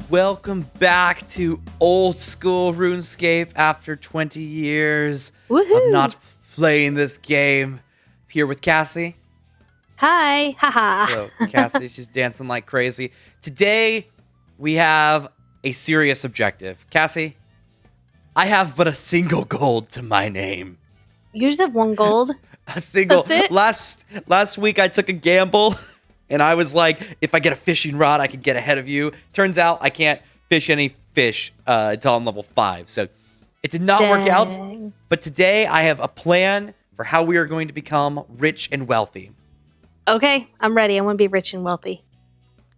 Welcome back to Old School Runescape after 20 years Woohoo. of not playing this game. Here with Cassie. Hi. Haha. Hello, Cassie. She's dancing like crazy. Today, we have a serious objective. Cassie, I have but a single gold to my name. You just have one gold. A single. That's it? Last week, I took a gamble. And I was like, if I get a fishing rod, I can get ahead of you. Turns out I can't fish any fish until I'm level 5. So it did not work out. But today I have a plan for how we are going to become rich and wealthy. Okay, I'm ready. I want to be rich and wealthy.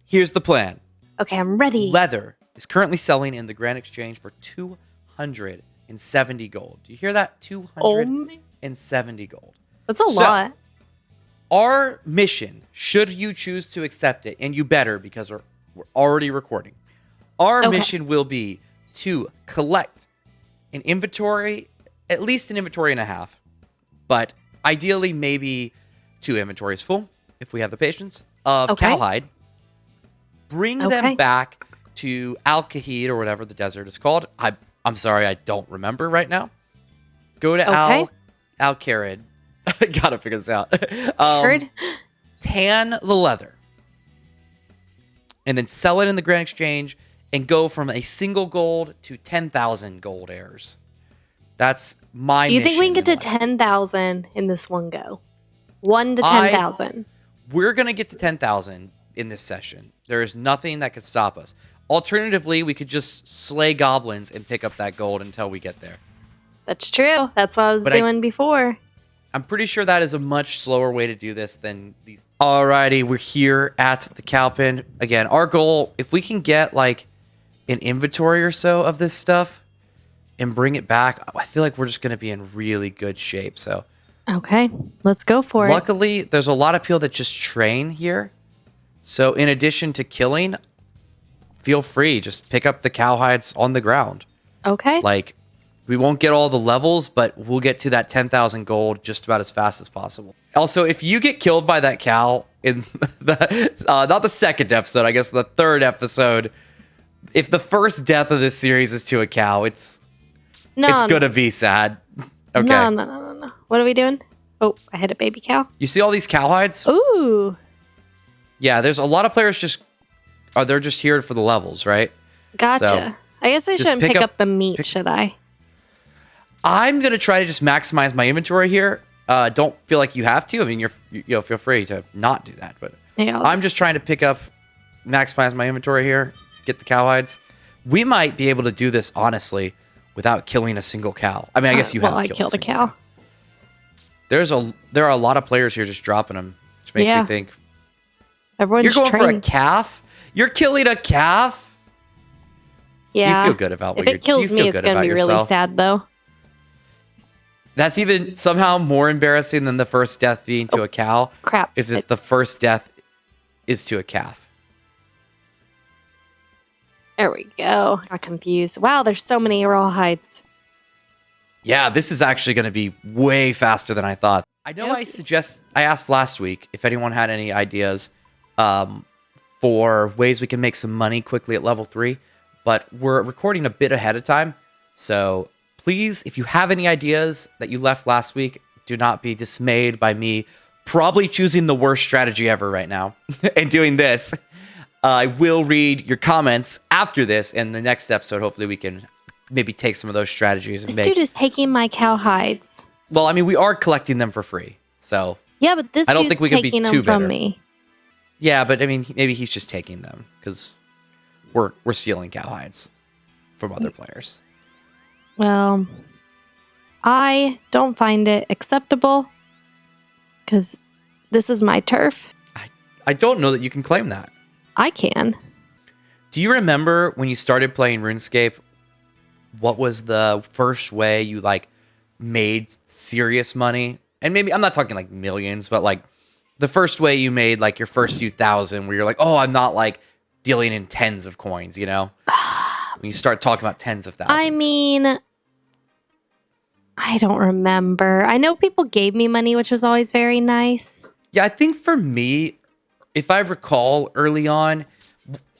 Here's the plan. Okay, I'm ready. Leather is currently selling in the Grand Exchange for 270 gold. Do you hear that? 270 gold. That's a lot. Our mission, should you choose to accept it, and you better because we're already recording, our mission will be to collect an inventory, at least an inventory and a half, but ideally maybe 2 inventories full, if we have the patience, of cowhide. Bring them back to Al-Kahid or whatever the desert is called. I'm sorry, I don't remember right now. Go to Al-Karid. Gotta figure this out. Tan the leather. And then sell it in the Grand Exchange and go from a single gold to 10,000 gold heirs. That's my mission. You think we can get to 10,000 in this one go? 1 to 10,000. We're going to get to 10,000 in this session. There is nothing that could stop us. Alternatively, we could just slay goblins and pick up that gold until we get there. That's true. That's what I was doing before. I'm pretty sure that is a much slower way to do this than these. Alrighty, we're here at the cow pen. Again, our goal, if we can get like an inventory or so of this stuff and bring it back, I feel like we're just going to be in really good shape. So, okay, let's go for it. Luckily, there's a lot of people that just train here. So in addition to killing, feel free, just pick up the cowhides on the ground. Okay. Like, we won't get all the levels, but we'll get to that 10,000 gold just about as fast as possible. Also, if you get killed by that cow in the not the second episode, I guess the third episode, if the first death of this series is to a cow, it's gonna be sad. Okay. No. What are we doing? Oh, I hit a baby cow. You see all these cowhides? Ooh. Yeah, there's a lot of players they're just here for the levels, right? Gotcha. So, I guess I shouldn't pick up the meat, should I? I'm going to try to just maximize my inventory here. Don't feel like you have to. I mean, feel free to not do that. But yeah, I'm just trying to maximize my inventory here, get the cowhides. We might be able to do this, honestly, without killing a single cow. I mean, I guess you have killed a cow. There are a lot of players here just dropping them, which makes me think. Everyone's You're going trained. for a calf? You're killing a calf? Yeah. Do you feel good about what you're doing? If it kills me, it's going to be really sad, though. That's even somehow more embarrassing than the first death being to a cow. Crap. If it's the first death is to a calf. There we go. Got confused. Wow, there's so many rawhides. Yeah, this is actually going to be way faster than I thought. I know I asked last week if anyone had any ideas for ways we can make some money quickly at level 3, but we're recording a bit ahead of time. So please, if you have any ideas that you left last week, do not be dismayed by me probably choosing the worst strategy ever right now and doing this. I will read your comments after this, and the next episode, hopefully we can maybe take some of those strategies. This dude is taking my cowhides. Well, I mean, we are collecting them for free, so yeah, but this dude's taking them from me. Yeah, but I mean, maybe he's just taking them because we're stealing cowhides from other players. Well, I don't find it acceptable because this is my turf. I don't know that you can claim that. I can. Do you remember when you started playing RuneScape, what was the first way you made serious money? And maybe I'm not talking like millions, but like the first way you made like your first few thousand where you're like, oh, I'm not like dealing in tens of coins, you know? When you start talking about tens of thousands. I mean, I don't remember. I know people gave me money, which was always very nice. Yeah, I think for me, if I recall early on,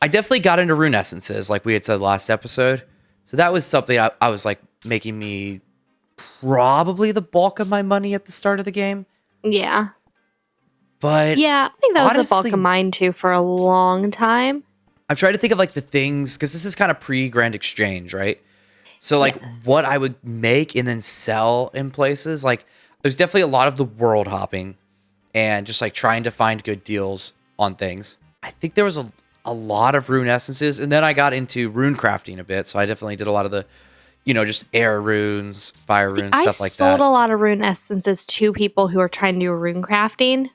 I definitely got into rune essences, like we had said last episode. So that was something I was like making me probably the bulk of my money at the start of the game. Yeah. But yeah, I think that was the bulk honestly, of mine too for a long time. I'm trying to think of like the things, because this is kind of pre-Grand Exchange, right? So like Yes. what I would make and then sell in places, like there's definitely a lot of the world hopping and just like trying to find good deals on things. I think there was a lot of rune essences, and then I got into rune crafting a bit. So I definitely did a lot of the, just air runes, fire runes, stuff like I sold that. a lot of rune essences to people who are trying to do rune crafting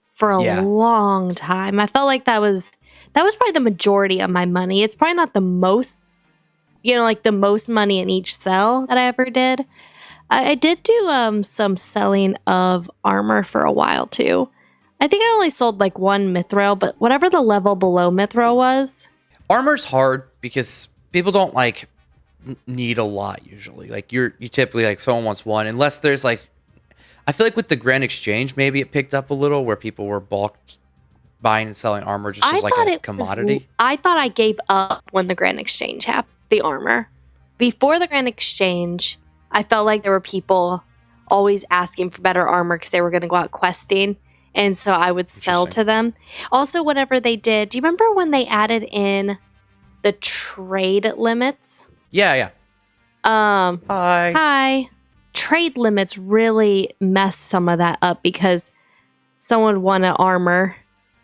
for a Yeah. long time. I felt like that was probably the majority of my money. It's probably not the most, like the most money in each sell that I ever did. I did do some selling of armor for a while too. I think I only sold like one mithril, but whatever the level below mithril was. Armor's hard because people don't like need a lot usually. Like you typically like someone wants one, unless there's like, I feel like with the Grand Exchange, maybe it picked up a little where people were bulk buying and selling armor just as like a commodity. I thought I gave up when the Grand Exchange happened, the armor. Before the Grand Exchange, I felt like there were people always asking for better armor because they were going to go out questing. And so I would sell to them. Also, whatever they did, do you remember when they added in the trade limits? Yeah. Hi. Trade limits really messed some of that up because someone wanted armor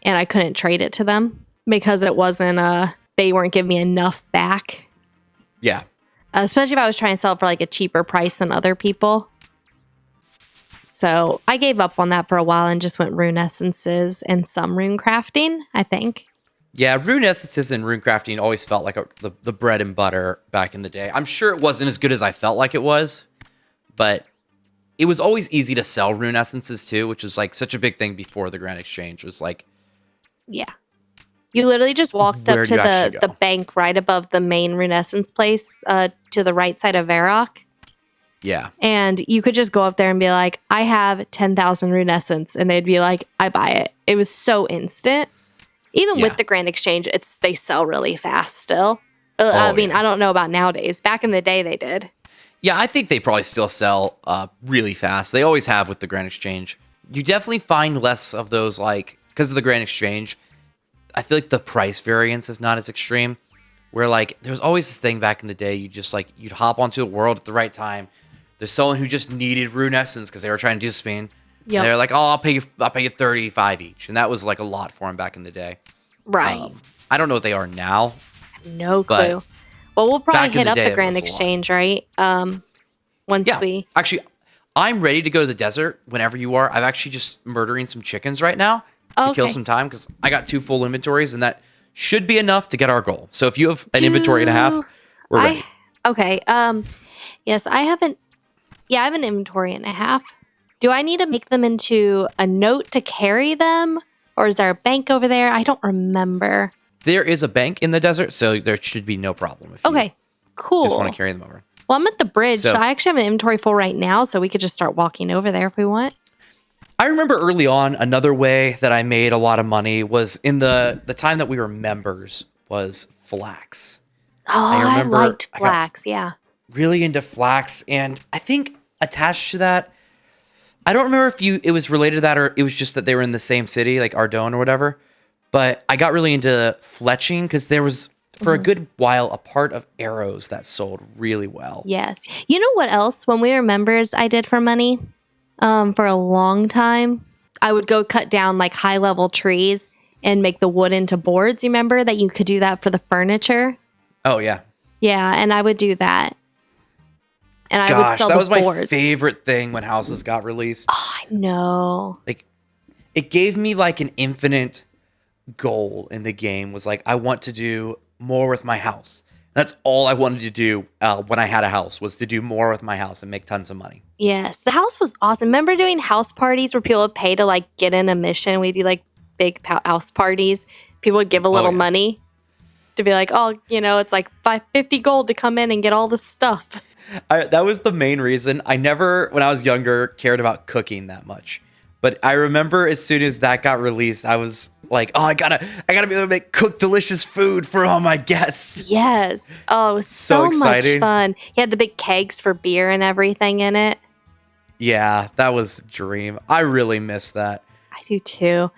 and I couldn't trade it to them because it wasn't, they weren't giving me enough back. Yeah. Especially if I was trying to sell it for like a cheaper price than other people. So I gave up on that for a while and just went rune essences and some rune crafting, I think. Yeah, rune essences and rune crafting always felt like the bread and butter back in the day. I'm sure it wasn't as good as I felt like it was, but it was always easy to sell rune essences too, which was like such a big thing before the Grand Exchange. Was like, yeah, you literally just walked up to the bank right above the main rune essence place, to the right side of Varrock. Yeah. And you could just go up there and be like, I have 10,000 rune essence. And they'd be like, I buy it. It was so instant. Even with the Grand Exchange, they sell really fast still. I mean, I don't know about nowadays. Back in the day, they did. Yeah, I think they probably still sell really fast. They always have with the Grand Exchange. You definitely find less of those, like, because of the Grand Exchange, I feel like the price variance is not as extreme. Where, like, there was always this thing back in the day, you'd hop onto a world at the right time. There's someone who just needed rune essence because they were trying to do Spain. Yep. They're like, oh, I'll pay you 35 each. And that was like a lot for them back in the day. Right. I don't know what they are now. No clue. Well, we'll probably hit up the Grand Exchange, right? Actually, I'm ready to go to the desert whenever you are. I'm actually just murdering some chickens right now to kill some time because I got 2 full inventories and that should be enough to get our goal. So if you have an inventory and a half, we're ready. Okay. Yes, I have an inventory and a half. Do I need to make them into a note to carry them? Or is there a bank over there? I don't remember. There is a bank in the desert, so there should be no problem. If you cool. Just want to carry them over. Well, I'm at the bridge, so I actually have an inventory full right now, so we could just start walking over there if we want. I remember early on, another way that I made a lot of money was in the time that we were members was flax. Oh, I liked flax, yeah. Really into flax, and I think attached to that, I don't remember if it was related to that or it was just that they were in the same city, like Ardone or whatever. But I got really into fletching because there was, for a good while, a part of arrows that sold really well. Yes. You know what else? When we were members, I did for money for a long time. I would go cut down like high-level trees and make the wood into boards. You remember that you could do that for the furniture? Oh, yeah. Yeah, and I would do that. And I would sell that was boards. My favorite thing when houses got released. Oh, I know. Like, it gave me like an infinite goal in the game. Was like, I want to do more with my house. That's all I wanted to do when I had a house, was to do more with my house and make tons of money. Yes, the house was awesome. Remember doing house parties where people would pay to like get in a mission? We'd do like big house parties. People would give a little money to be like, oh, it's like $550 gold to come in and get all this stuff. That was the main reason. I never, when I was younger, cared about cooking that much. But I remember as soon as that got released, I was like, oh, I gotta be able to cook delicious food for all my guests. Yes. Oh, it was so much exciting. fun. He had the big kegs for beer and everything in it. Yeah, that was a dream. I really miss that. I do too.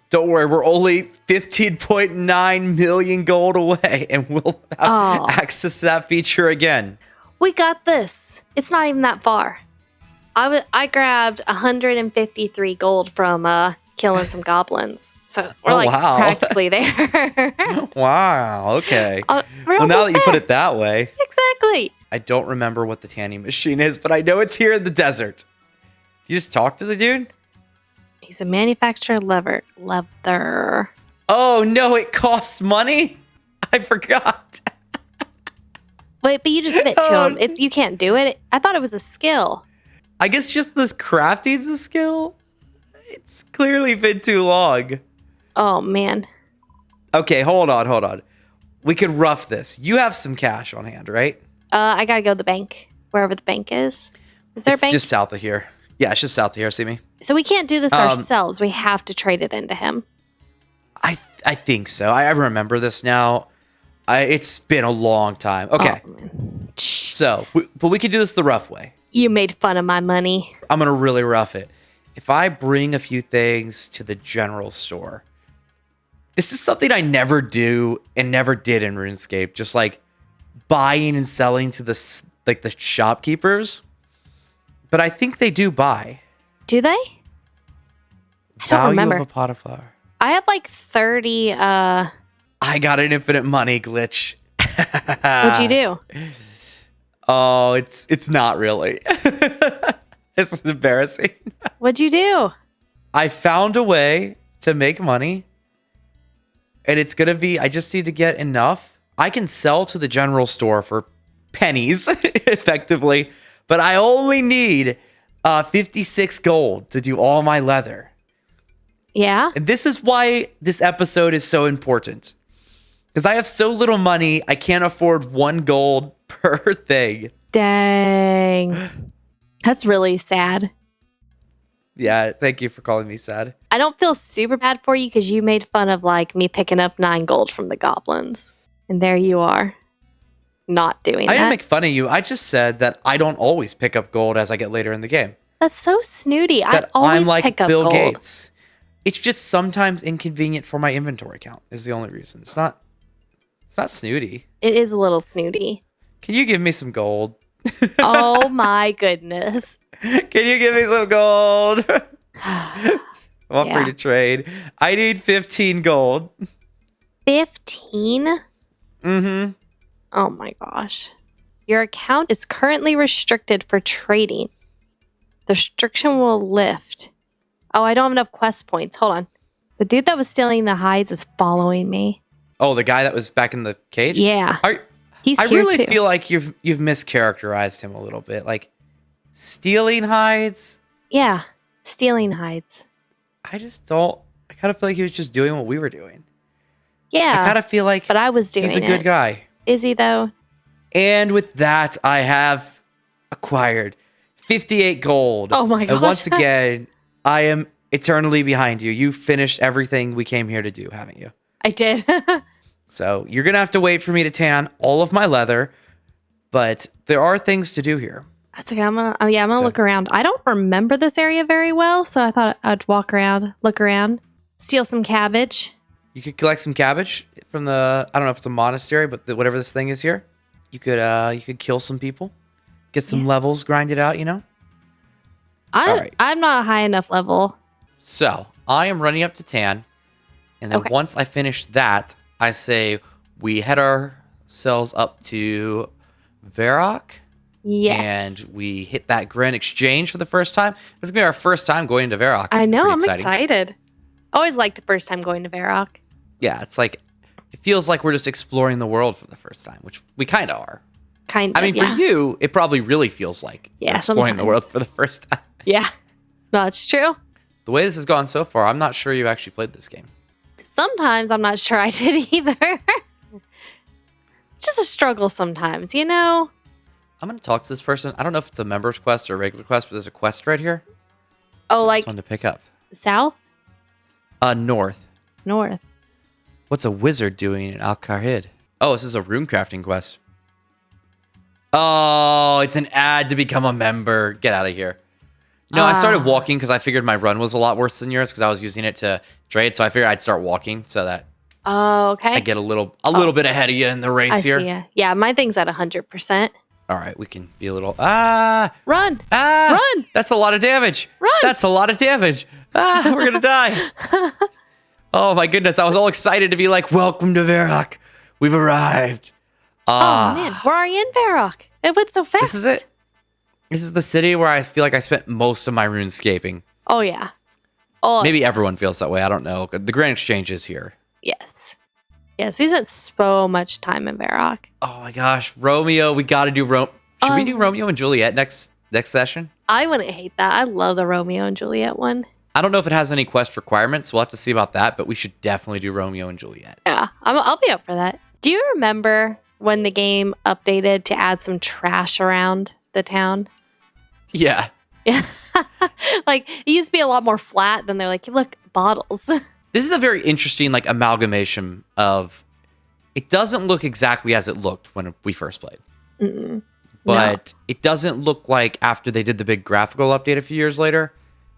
Don't worry, we're only 15.9 million gold away, and we'll have access to that feature again. We got this. It's not even that far. I grabbed 153 gold from killing some goblins. So we're practically there. Wow, okay. Well, now that you put it that way. Exactly. I don't remember what the tanning machine is, but I know it's here in the desert. You just talk to the dude? He's a manufacturer leather. Oh, no, it costs money? I forgot. Wait, but you just fit to him. You can't do it. I thought it was a skill. I guess just the crafting's a skill? It's clearly been too long. Oh, man. Okay, hold on. We could rough this. You have some cash on hand, right? I gotta go to the bank. Wherever the bank is. Is there a bank? It's just south of here. Yeah, it's just south of here. See me? So we can't do this ourselves. We have to trade it into him. I think so. I remember this now. It's been a long time. Okay. So, but we could do this the rough way. You made fun of my money. I'm going to really rough it. If I bring a few things to the general store, this is something I never do and never did in RuneScape. Just like buying and selling to the shopkeepers. But I think they do buy. Do they? I don't remember. Value of a pot of flour. I have like 30. I got an infinite money glitch. What'd you do? Oh, it's not really. This is embarrassing. What'd you do? I found a way to make money. And it's going to be, I just need to get enough. I can sell to the general store for pennies, effectively. But I only need 56 gold to do all my leather. Yeah? And this is why this episode is so important. Because I have so little money, I can't afford 1 gold per thing. Dang. That's really sad. Yeah, thank you for calling me sad. I don't feel super bad for you because you made fun of like me picking up 9 gold from the goblins. And there you are. Not doing that. I didn't make fun of you. I just said that I don't always pick up gold as I get later in the game. That's so snooty. I That always I'm like pick up Bill gold. Gates. It's just sometimes inconvenient for my inventory count is the only reason. It's not snooty. It is a little snooty. Can you give me some gold? Oh my goodness. Can you give me some gold? I'm free to trade. I need 15 gold. 15? Mm-hmm. Oh my gosh. Your account is currently restricted for trading. The restriction will lift. Oh, I don't have enough quest points. Hold on. The dude that was stealing the hides is following me. Oh, the guy that was back in the cage? Yeah. He's I here really too. feel like you've mischaracterized him a little bit. Like stealing hides? Yeah. Stealing hides. I kind of feel like he was just doing what we were doing. Yeah. I kind of feel like but I was doing he's a good guy. Is he though? And with that, I have acquired 58 gold. Oh my gosh. And once again, I am eternally behind you. You finished everything we came here to do, haven't you? I did. So you're going to have to wait for me to tan all of my leather, but there are things to do here. That's okay. I'm gonna look around. I don't remember this area very well, so I thought I'd walk around, look around, steal some cabbage. You could collect some cabbage from I don't know if it's a monastery, but whatever this thing is here. You could kill some people, get some levels grinded out, you know? I'm not high enough level. So I am running up to tan. And then once I finish that, I say we head ourselves up to Varrock. Yes. And we hit that Grand Exchange for the first time. This is going to be our first time going into Varrock. I know. I'm excited. Always like the first time going to Varrock. Yeah, it's like, it feels like we're just exploring the world for the first time, which we kind of are. Kind of, I mean, for you, it probably really feels like you're exploring the world for the first time. Yeah. No, it's true. The way this has gone so far, I'm not sure you actually played this game. Sometimes I'm not sure I did either. It's just a struggle sometimes, you know? I'm going to talk to this person. I don't know if it's a member's quest or a regular quest, but there's a quest right here. Oh, so like one to pick up. south? North. north. What's a wizard doing in Al-Kahid? Oh, this is a rune crafting quest. Oh, it's an ad to become a member. Get out of here. No, I started walking because I figured my run was a lot worse than yours because I was using it to trade. So I figured I'd start walking so that I get a little bit ahead of you in the race here. I see ya. Yeah, my thing's at 100%. All right, we can be a little Run! run. That's a lot of damage. Run! That's a lot of damage. We're gonna die. Oh my goodness! I was all excited to be like, "Welcome to Varrock. We've arrived." Oh man, where are you in Varrock? It went so fast. This is it. This is the city where I feel like I spent most of my runescaping. Oh yeah. Oh, maybe everyone feels that way. I don't know. The Grand Exchange is here. Yes. Yes, he spent so much time in Varrock. Oh my gosh, Romeo! We got to do Should we do Romeo and Juliet next session? I wouldn't hate that. I love the Romeo and Juliet one. I don't know if it has any quest requirements. So we'll have to see about that. But we should definitely do Romeo and Juliet. Yeah, I'll be up for that. Do you remember when the game updated to add some trash around the town? Yeah. Yeah. Like, it used to be a lot more flat. Then they're like, look, bottles. This is a very interesting like amalgamation of. It doesn't look exactly as it looked when we first played. Mm-mm. But it doesn't look like after they did the big graphical update a few years later.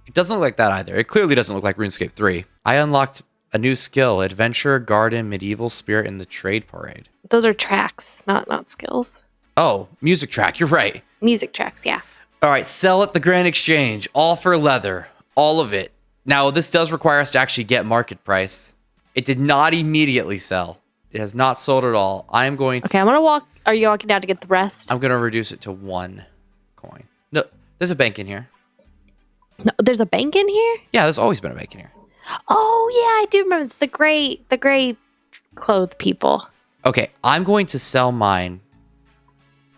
It doesn't look like that either. It clearly doesn't look like RuneScape 3. I unlocked a new skill: Adventure, Garden, Medieval Spirit, and the Trade Parade. Those are tracks, not skills. Oh, music track. You're right. Music tracks, yeah. All right, sell at the Grand Exchange. All for leather. All of it. Now, this does require us to actually get market price. It did not immediately sell. It has not sold at all. I am going to... Okay, I'm going to walk... Are you walking down to get the rest? I'm going to reduce it to 1 coin. No, there's a bank in here. No, there's a bank in here? Yeah, there's always been a bank in here. Oh, yeah, I do remember. It's the gray clothed people. Okay, I'm going to sell mine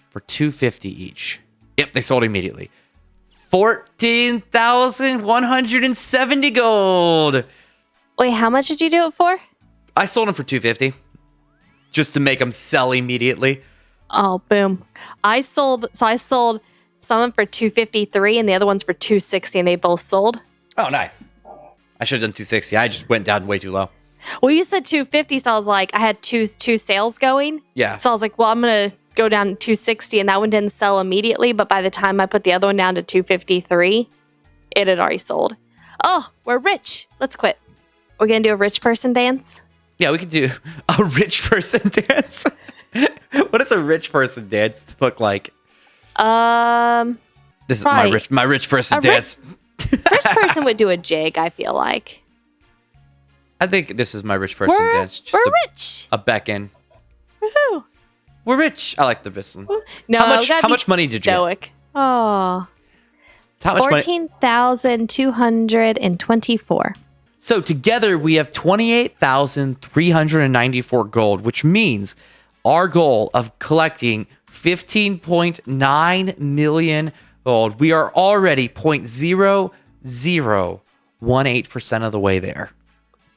for $250 each. Yep, they sold immediately. 14,170 gold. Wait, how much did you do it for? I sold them for $250 just to make them sell immediately. Oh, boom. I sold some for $253 and the other ones for $260 and they both sold. Oh, nice. I should have done $260. I just went down way too low. Well, you said $250, so I was like, I had two sales going. Yeah. So I was like, well, I'm going to go down to $260 and that one didn't sell immediately, but by the time I put the other one down to $253, it had already sold. Oh, we're rich. Let's quit. We're going to do a rich person dance? Yeah, we could do a rich person dance. What does a rich person dance look like? This is my rich person dance. Rich person would do a jig, I feel like. I think this is my rich person dance. Just we're rich. A becken. Woohoo. We're rich. I like the whistle. No, how much money did you get? Oh. How much 14,224. So together we have 28,394 gold, which means our goal of collecting 15.9 million gold, we are already 0.0018% of the way there.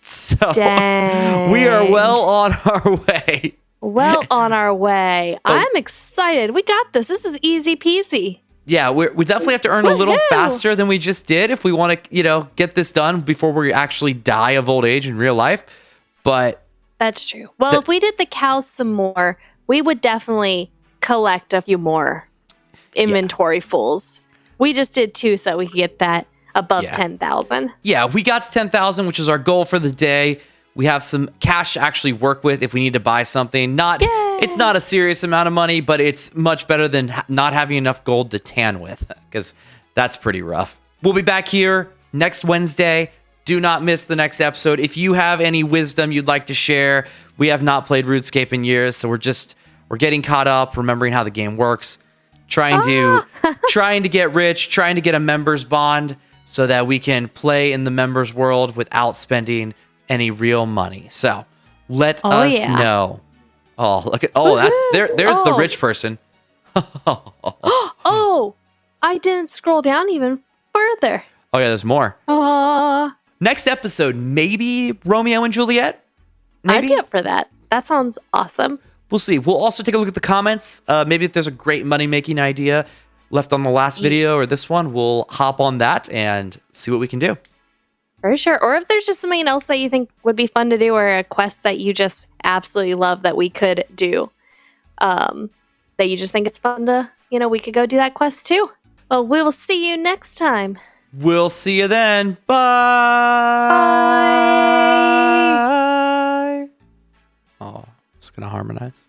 So Dang. We are well on our way. Well on our way. I'm excited. We got this. This is easy peasy. Yeah, we definitely have to earn a little faster than we just did if we want to, get this done before we actually die of old age in real life. But that's true. Well, if we did the cows some more, we would definitely collect a few more inventory fulls. We just did 2 so that we could get that above 10,000. Yeah, we got to 10,000, which is our goal for the day. We have some cash to actually work with if we need to buy something. It's not a serious amount of money, but it's much better than not having enough gold to tan with, because that's pretty rough. We'll be back here next Wednesday. Do not miss the next episode. If you have any wisdom you'd like to share, we have not played RuneScape in years, so we're getting caught up, remembering how the game works, trying to get rich, trying to get a members bond so that we can play in the members world without spending any real money. So let us know. Oh, look at there's the rich person. Oh, I didn't scroll down even further. Oh yeah, there's more. Next episode, maybe Romeo and Juliet? Maybe? I'd be up for that. That sounds awesome. We'll see. We'll also take a look at the comments. Maybe if there's a great money-making idea left on the last video or this one, we'll hop on that and see what we can do. For sure. Or if there's just something else that you think would be fun to do, or a quest that you just absolutely love that we could do, that you just think is fun to, we could go do that quest too. Well, we will see you next time. We'll see you then. Bye. Bye. Oh, I was going to harmonize.